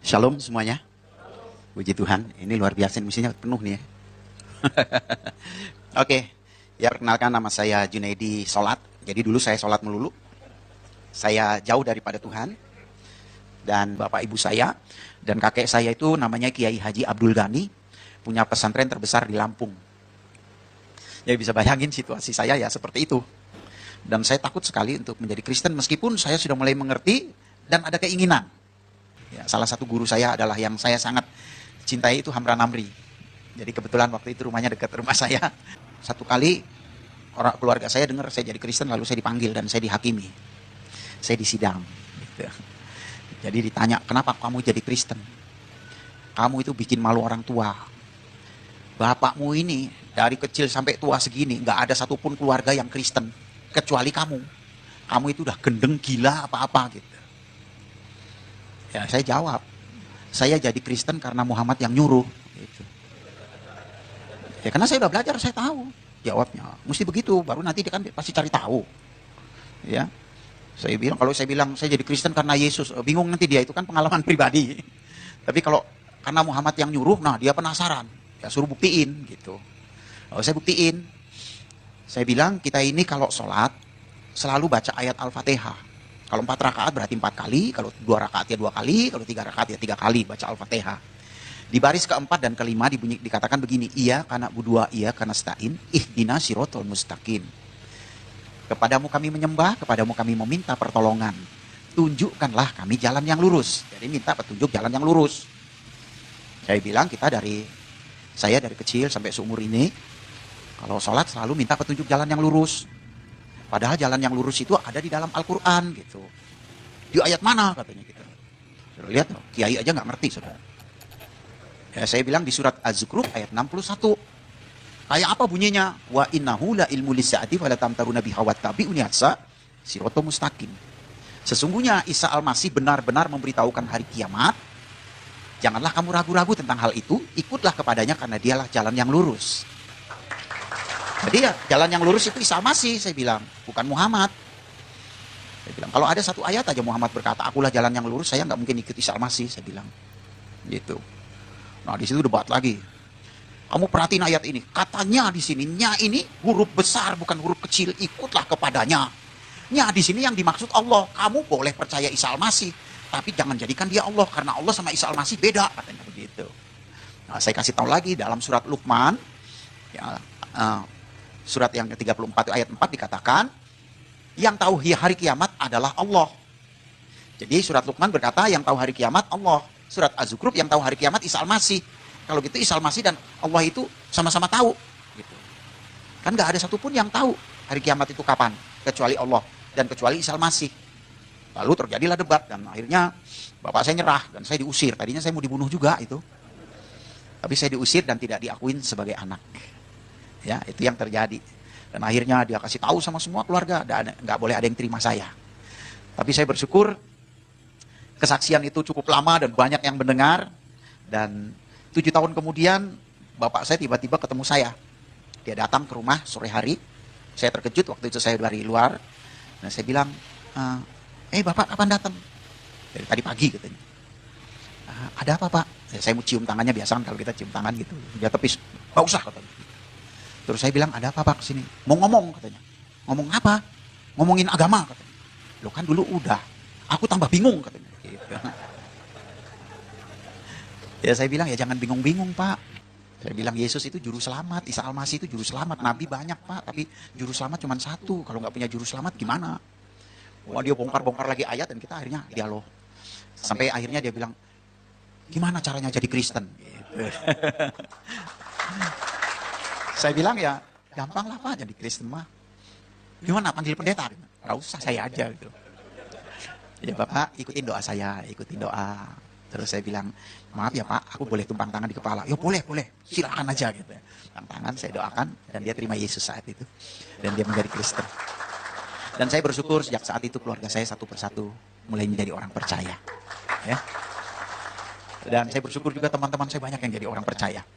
Shalom semuanya. Puji Tuhan, ini luar biasa, misinya penuh nih ya. Oke, ya perkenalkan nama saya Junaidi Solat. Jadi dulu saya sholat melulu. Saya jauh daripada Tuhan. Dan bapak ibu saya dan kakek saya itu namanya Kiai Haji Abdul Ghani. Punya pesantren terbesar di Lampung. Ya bisa bayangin situasi saya ya seperti itu. Dan saya takut sekali untuk menjadi Kristen meskipun saya sudah mulai mengerti dan ada keinginan. Ya, salah satu guru saya adalah yang saya sangat cintai itu Hamran Amri. Jadi kebetulan waktu itu rumahnya dekat rumah saya. Satu kali orang keluarga saya dengar saya jadi Kristen, lalu saya dipanggil dan saya dihakimi. Saya disidang. Gitu. Jadi ditanya, kenapa kamu jadi Kristen? Kamu itu bikin malu orang tua. Bapakmu ini dari kecil sampai tua segini nggak ada satupun keluarga yang Kristen kecuali kamu. Kamu itu udah gendeng gila apa-apa gitu. Ya saya jawab, saya jadi Kristen karena Muhammad yang nyuruh. Gitu. Ya karena saya udah belajar, saya tahu jawabnya. Mesti begitu, baru nanti dia kan pasti cari tahu. Ya, saya bilang kalau saya bilang saya jadi Kristen karena Yesus, bingung nanti dia, itu kan pengalaman pribadi. Tapi kalau karena Muhammad yang nyuruh, nah dia penasaran, ya suruh buktiin gitu. Kalau saya buktiin, saya bilang kita ini kalau sholat selalu baca ayat Al-Fatihah. Kalau 4 rakaat berarti 4 kali, kalau 2 rakaat ya 2 kali, kalau 3 rakaat ya 3 kali baca Al-Fatihah. Di baris keempat dan kelima dikatakan begini, iya karena berdua, iya karena stain, ihdina sirotol mustaqim. Kepadamu kami menyembah, kepadamu kami meminta pertolongan. Tunjukkanlah kami jalan yang lurus. Jadi minta petunjuk jalan yang lurus. Saya bilang saya dari kecil sampai seumur ini, kalau sholat selalu minta petunjuk jalan yang lurus. Padahal jalan yang lurus itu ada di dalam Al-Quran gitu. Di ayat mana katanya gitu. Sudah lihat, kiai aja nggak ngerti saudara. Ya, saya bilang di surat Az-Zukhruf ayat 61. Kayak apa bunyinya? Wa innahu la ilmu lisa'ati wa la tamtaruna biha wattabi'uni hatsa siratal mustaqim. Sesungguhnya Isa Al-Masih benar-benar memberitahukan hari kiamat. Janganlah kamu ragu-ragu tentang hal itu, ikutlah kepadanya karena dialah jalan yang lurus. Jadi ya jalan yang lurus itu Isa Al-Masih, saya bilang, bukan Muhammad. Saya bilang kalau ada satu ayat aja Muhammad berkata, akulah jalan yang lurus, saya nggak mungkin ikut Isa Al-Masih, saya bilang. Gitu. Nah di situ debat lagi. Kamu perhatiin ayat ini, katanya di sini nya ini huruf besar bukan huruf kecil, ikutlah kepadanya. Nya di sini yang dimaksud Allah. Kamu boleh percaya Isa Al-Masih, tapi jangan jadikan dia Allah karena Allah sama Isa Al-Masih beda, katanya begitu. Nah, saya kasih tahu lagi dalam surat Luqman, ya, surat yang ke-34 ayat 4 dikatakan, yang tahu hari kiamat adalah Allah. Jadi surat Luqman berkata yang tahu hari kiamat Allah. Surat Az-Zukhruf yang tahu hari kiamat Isa Al-Masih. Kalau gitu Isa Al-Masih dan Allah itu sama-sama tahu. Gitu. Kan gak ada satupun yang tahu hari kiamat itu kapan. Kecuali Allah dan kecuali Isa Al-Masih. Lalu terjadilah debat dan akhirnya bapak saya nyerah dan saya diusir. Tadinya saya mau dibunuh juga itu. Tapi saya diusir dan tidak diakuin sebagai anak. Ya, itu yang terjadi. Dan akhirnya dia kasih tahu sama semua keluarga, nggak boleh ada yang terima saya. Tapi saya bersyukur kesaksian itu cukup lama dan banyak yang mendengar. Dan 7 tahun kemudian bapak saya tiba-tiba ketemu saya. Dia datang ke rumah sore hari. Saya terkejut, waktu itu saya dari luar. Nah saya bilang, bapak kapan datang? Dari tadi pagi katanya. Ada apa pak? Saya mau cium tangannya, biasa kan kalau kita cium tangan gitu. Dia tepis, nggak usah katanya. Terus saya bilang, ada apa pak kesini? Mau ngomong katanya. Ngomong apa? Ngomongin agama katanya. Loh kan dulu udah. Aku tambah bingung katanya. Gitu. Ya saya bilang, ya jangan bingung-bingung pak. Saya bilang Yesus itu juru selamat. Isa Al-Masih itu juru selamat. Nabi banyak pak, tapi juru selamat cuma satu. Kalau nggak punya juru selamat gimana? Wah dia bongkar-bongkar lagi ayat dan kita akhirnya dialog. Sampai akhirnya dia bilang, gimana caranya jadi Kristen? Gitu. Saya bilang ya gampang lah pak jadi Kristen mah. Gimana panggil pendeta? Gak usah, saya aja gitu. Ya bapak ikutin doa saya, ikutin doa. Terus saya bilang, maaf ya pak, aku boleh tumpang tangan di kepala? Ya boleh, silakan aja gitu. Tumpang tangan saya doakan dan dia terima Yesus saat itu. Dan dia menjadi Kristen. Dan saya bersyukur sejak saat itu keluarga saya satu persatu mulai menjadi orang percaya. Ya. Dan saya bersyukur juga teman-teman saya banyak yang jadi orang percaya.